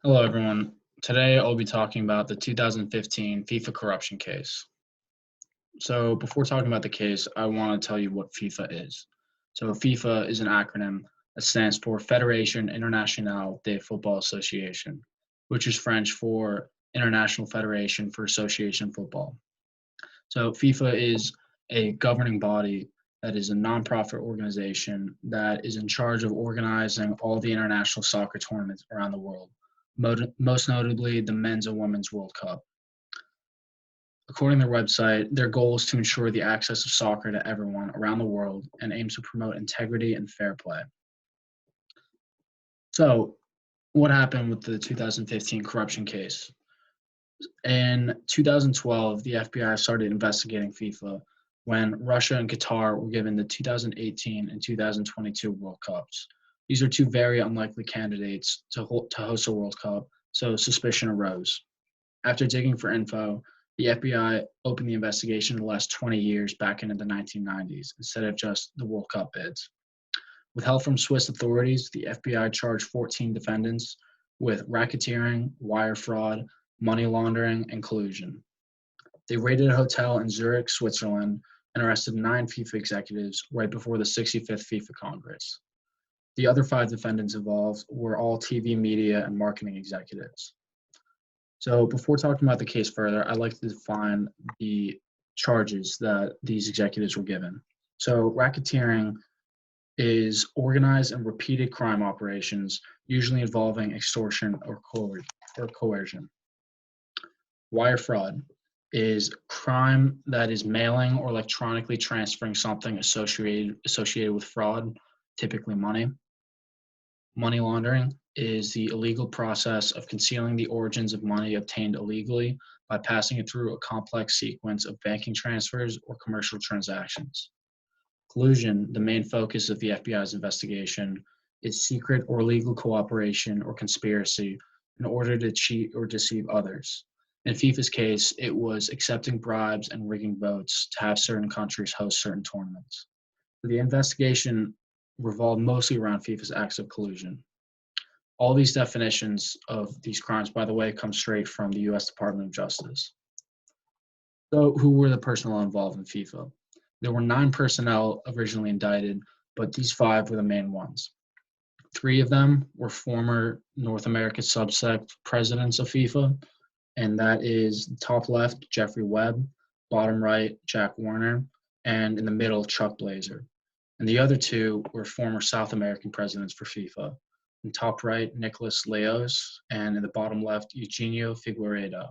Hello, everyone. Today I'll be talking about the 2015 FIFA corruption case. So, before talking about the case, I want to tell you what FIFA is. So, FIFA is an acronym that stands for Fédération Internationale de Football Association, which is French for International Federation for Association Football. So, FIFA is a governing body that is a nonprofit organization that is in charge of organizing all the international soccer tournaments around the world, most notably the Men's and Women's World Cup. According to their website, their goal is to ensure the access of soccer to everyone around the world and aims to promote integrity and fair play. So, what happened with the 2015 corruption case? In 2012, the FBI started investigating FIFA when Russia and Qatar were given the 2018 and 2022 World Cups. These are two very unlikely candidates to host a World Cup, so suspicion arose. After digging for info, the FBI opened the investigation the last 20 years back into the 1990s instead of just the World Cup bids. With help from Swiss authorities, the FBI charged 14 defendants with racketeering, wire fraud, money laundering, and collusion. They raided a hotel in Zurich, Switzerland, and arrested 9 FIFA executives right before the 65th FIFA Congress. The other 5 defendants involved were all TV media and marketing executives. So before talking about the case further, I'd like to define the charges that these executives were given. So racketeering is organized and repeated crime operations, usually involving extortion or coercion. Wire fraud is crime that is mailing or electronically transferring something associated with fraud, typically money. Money laundering is the illegal process of concealing the origins of money obtained illegally by passing it through a complex sequence of banking transfers or commercial transactions. Collusion, the main focus of the FBI's investigation, is secret or illegal cooperation or conspiracy in order to cheat or deceive others. In FIFA's case, it was accepting bribes and rigging votes to have certain countries host certain tournaments. The investigation revolved mostly around FIFA's acts of collusion. All these definitions of these crimes, by the way, come straight from the US Department of Justice. So, who were the personnel involved in FIFA? There were 9 personnel originally indicted, but these 5 were the main ones. 3 of them were former North American subsect presidents of FIFA, and that is top left, Jeffrey Webb, bottom right, Jack Warner, and in the middle, Chuck Blazer. And the other 2 were former South American presidents for FIFA. In top right, Nicolas Leos, and in the bottom left, Eugenio Figueiredo.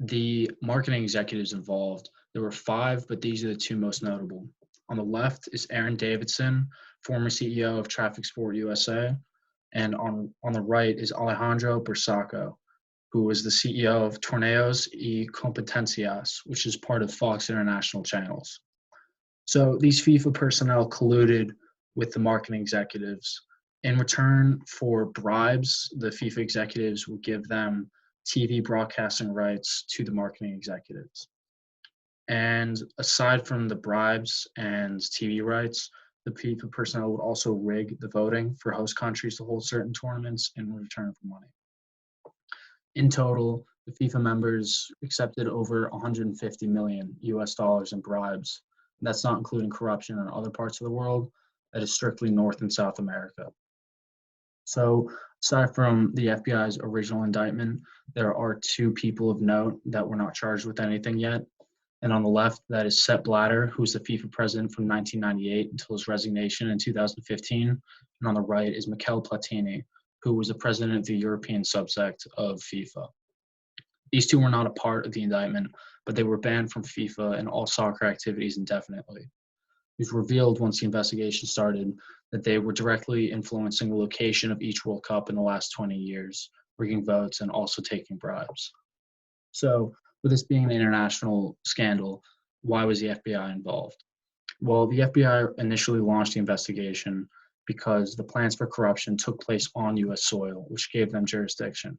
The marketing executives involved, there were 5, but these are the 2 most notable. On the left is Aaron Davidson, former CEO of Traffic Sport USA, and on the right is Alejandro Bursaco, who was the CEO of Torneos y Competencias, which is part of Fox International Channels. So these FIFA personnel colluded with the marketing executives. In return for bribes, the FIFA executives would give them TV broadcasting rights to the marketing executives. And aside from the bribes and TV rights, the FIFA personnel would also rig the voting for host countries to hold certain tournaments in return for money. In total, the FIFA members accepted over 150 million US dollars in bribes. That's not including corruption in other parts of the world. That is strictly North and South America. So, aside from the FBI's original indictment, there are 2 people of note that were not charged with anything yet. And on the left, that is Sepp Blatter, who was the FIFA president from 1998 until his resignation in 2015. And on the right is Michel Platini, who was the president of the European subsect of FIFA. These 2 were not a part of the indictment, but they were banned from FIFA and all soccer activities indefinitely. It was revealed once the investigation started that they were directly influencing the location of each World Cup in the last 20 years, rigging votes and also taking bribes. So, with this being an international scandal, why was the FBI involved? Well, the FBI initially launched the investigation because the plans for corruption took place on US soil, which gave them jurisdiction.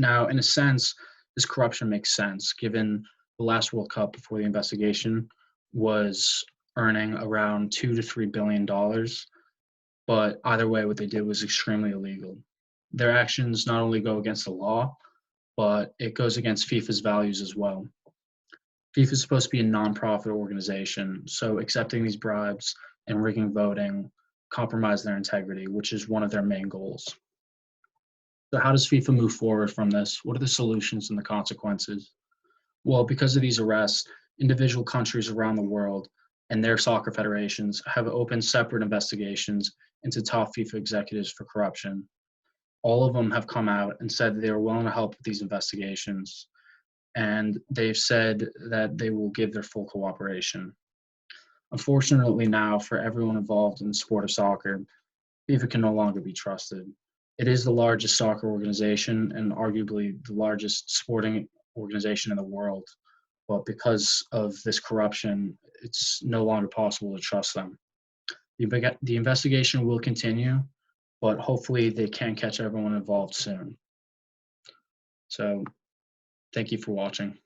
Now, in a sense, this corruption makes sense given the last World Cup before the investigation was earning around $2 to $3 billion. But either way, what they did was extremely illegal. Their actions not only go against the law, but it goes against FIFA's values as well. FIFA is supposed to be a non-profit organization, so accepting these bribes and rigging voting compromise their integrity, which is one of their main goals. So how does FIFA move forward from this? What are the solutions and the consequences? Well, because of these arrests, individual countries around the world and their soccer federations have opened separate investigations into top FIFA executives for corruption. All of them have come out and said that they are willing to help with these investigations, and they've said that they will give their full cooperation. Unfortunately, now for everyone involved in the sport of soccer, FIFA can no longer be trusted. It is the largest soccer organization and arguably the largest sporting organization in the world. But because of this corruption, it's no longer possible to trust them. The investigation will continue, but hopefully they can catch everyone involved soon. So, thank you for watching.